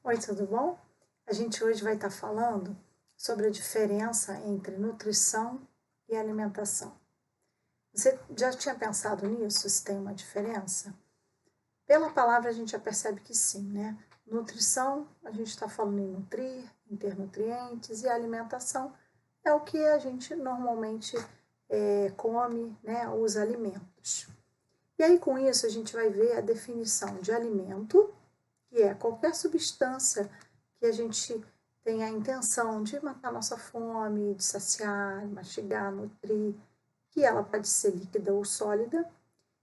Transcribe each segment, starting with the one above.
Oi, tudo bom? A gente hoje vai estar falando sobre a diferença entre nutrição e alimentação. Você já tinha pensado nisso, se tem uma diferença? Pela palavra a gente já percebe que sim, né? Nutrição, a gente está falando em nutrir, em ter nutrientes, e alimentação é o que a gente normalmente come, né? Os alimentos. E aí com isso a gente vai ver a definição de alimento, que é qualquer substância que a gente tem a intenção de matar nossa fome, de saciar, mastigar, nutrir, que ela pode ser líquida ou sólida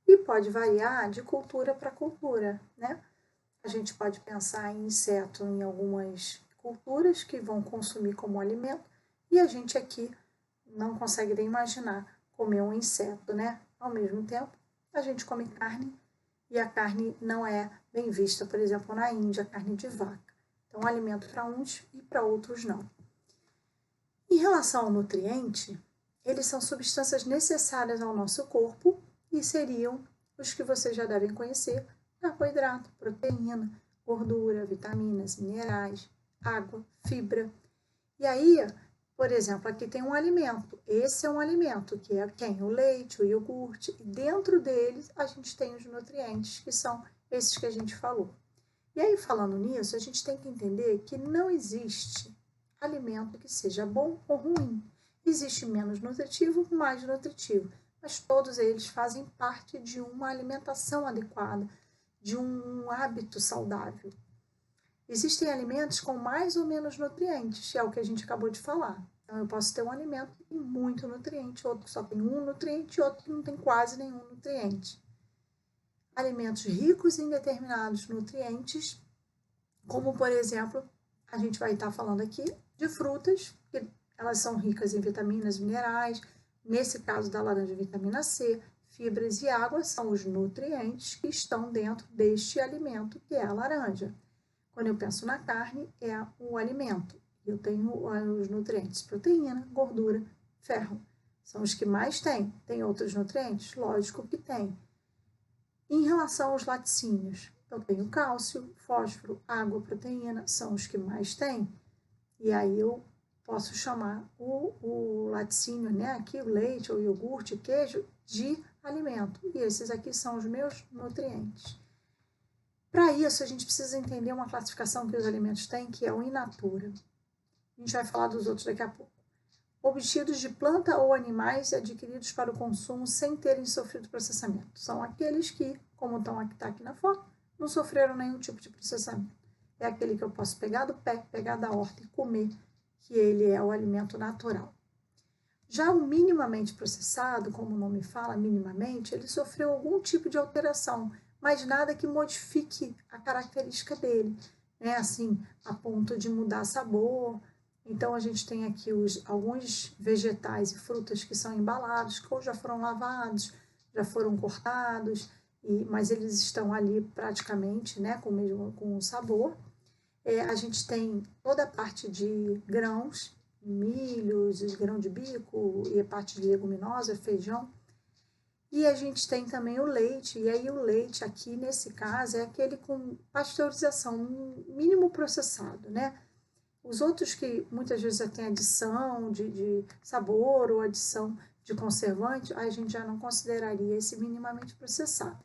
e pode variar de cultura para cultura, né? A gente pode pensar em inseto em algumas culturas que vão consumir como alimento e a gente aqui não consegue nem imaginar comer um inseto, né? Ao mesmo tempo, a gente come carne e a carne não é bem vista, por exemplo, na Índia, a carne de vaca. Então, alimento para uns e para outros não. Em relação ao nutriente, eles são substâncias necessárias ao nosso corpo e seriam os que vocês já devem conhecer: carboidrato, proteína, gordura, vitaminas, minerais, água, fibra. E aí, por exemplo, aqui tem um alimento. Esse é um alimento que é quem? O leite, o iogurte. E dentro deles a gente tem os nutrientes, que são esses que a gente falou. E aí, falando nisso, a gente tem que entender que não existe alimento que seja bom ou ruim. Existe menos nutritivo, mais nutritivo. Mas todos eles fazem parte de uma alimentação adequada, de um hábito saudável. Existem alimentos com mais ou menos nutrientes, é o que a gente acabou de falar. Então, eu posso ter um alimento que tem muito nutriente, outro que só tem um nutriente, outro que não tem quase nenhum nutriente. Alimentos ricos em determinados nutrientes, como, por exemplo, a gente vai estar falando aqui de frutas, que elas são ricas em vitaminas, minerais, nesse caso da laranja, vitamina C, fibras e água são os nutrientes que estão dentro deste alimento, que é a laranja. Quando eu penso na carne, é o alimento. Eu tenho os nutrientes: proteína, gordura, ferro. São os que mais tem. Tem outros nutrientes? Lógico que tem. Em relação aos laticínios, eu tenho cálcio, fósforo, água, proteína, são os que mais tem. E aí eu posso chamar o laticínio, né, aqui o leite, o iogurte, o queijo, de alimento. E esses aqui são os meus nutrientes. Para isso, a gente precisa entender uma classificação que os alimentos têm, que é o in natura. A gente vai falar dos outros daqui a pouco. Obtidos de planta ou animais e adquiridos para o consumo sem terem sofrido processamento. São aqueles que, como está aqui na foto, não sofreram nenhum tipo de processamento. É aquele que eu posso pegar do pé, pegar da horta e comer, que ele é o alimento natural. Já o minimamente processado, como o nome fala, minimamente, ele sofreu algum tipo de alteração, mas nada que modifique a característica dele, né? Assim, a ponto de mudar sabor. Então, a gente tem aqui alguns vegetais e frutas que são embalados, que ou já foram lavados, já foram cortados, mas eles estão ali praticamente, né, com o sabor. A gente tem toda a parte de grãos, milhos, grão de bico e a parte de leguminosa, feijão. E a gente tem também o leite, e aí o leite aqui, nesse caso, é aquele com pasteurização, mínimo processado, né? Os outros que muitas vezes já tem adição de sabor ou adição de conservante, a gente já não consideraria esse minimamente processado.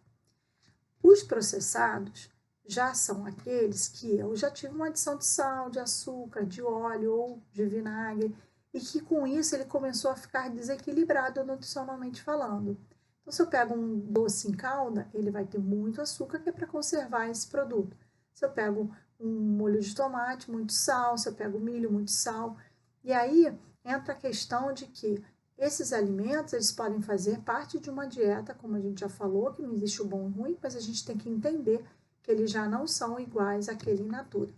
Os processados já são aqueles que eu já tive uma adição de sal, de açúcar, de óleo ou de vinagre, e que com isso ele começou a ficar desequilibrado nutricionalmente falando. Então, se eu pego um doce em calda, ele vai ter muito açúcar, que é para conservar esse produto. Se eu pego um molho de tomate, muito sal. Se eu pego milho, muito sal. E aí entra a questão de que esses alimentos, eles podem fazer parte de uma dieta, como a gente já falou, que não existe o bom e o ruim, mas a gente tem que entender que eles já não são iguais àquele in natura.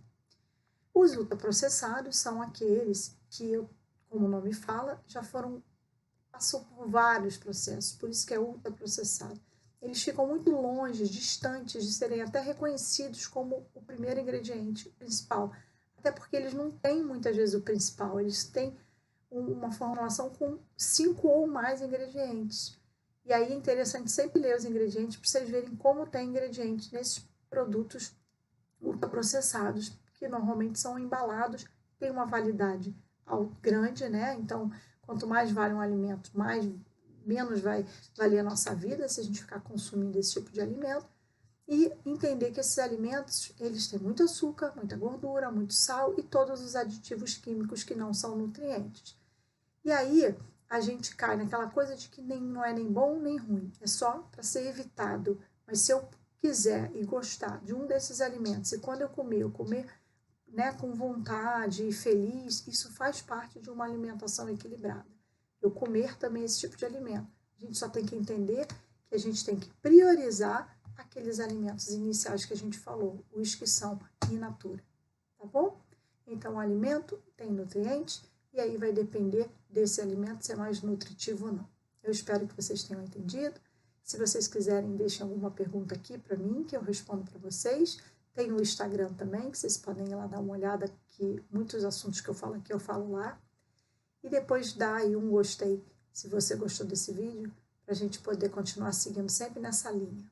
Os ultraprocessados são aqueles que, como o nome fala, passou por vários processos, por isso que é ultraprocessado. Eles ficam muito longe, distantes de serem até reconhecidos como o primeiro ingrediente principal, até porque eles não têm muitas vezes o principal, eles têm uma formulação com 5 ou mais ingredientes. E aí é interessante sempre ler os ingredientes para vocês verem como tem ingredientes nesses produtos ultraprocessados, que normalmente são embalados, tem uma validade grande, né? Então, quanto mais vale um alimento, menos vai valer a nossa vida se a gente ficar consumindo esse tipo de alimento. E entender que esses alimentos, eles têm muito açúcar, muita gordura, muito sal e todos os aditivos químicos que não são nutrientes. E aí a gente cai naquela coisa de que não é nem bom nem ruim, é só para ser evitado. Mas se eu quiser e gostar de um desses alimentos, e quando eu comer, né, com vontade e feliz, isso faz parte de uma alimentação equilibrada. Eu comer também esse tipo de alimento. A gente só tem que entender que a gente tem que priorizar aqueles alimentos iniciais que a gente falou, os que são in natura, tá bom? Então, o alimento tem nutrientes e aí vai depender desse alimento ser mais nutritivo ou não. Eu espero que vocês tenham entendido. Se vocês quiserem, deixem alguma pergunta aqui para mim, que eu respondo para vocês. Tem o Instagram também, que vocês podem ir lá dar uma olhada, que muitos assuntos que eu falo aqui, eu falo lá. E depois dá aí um gostei, se você gostou desse vídeo, para a gente poder continuar seguindo sempre nessa linha.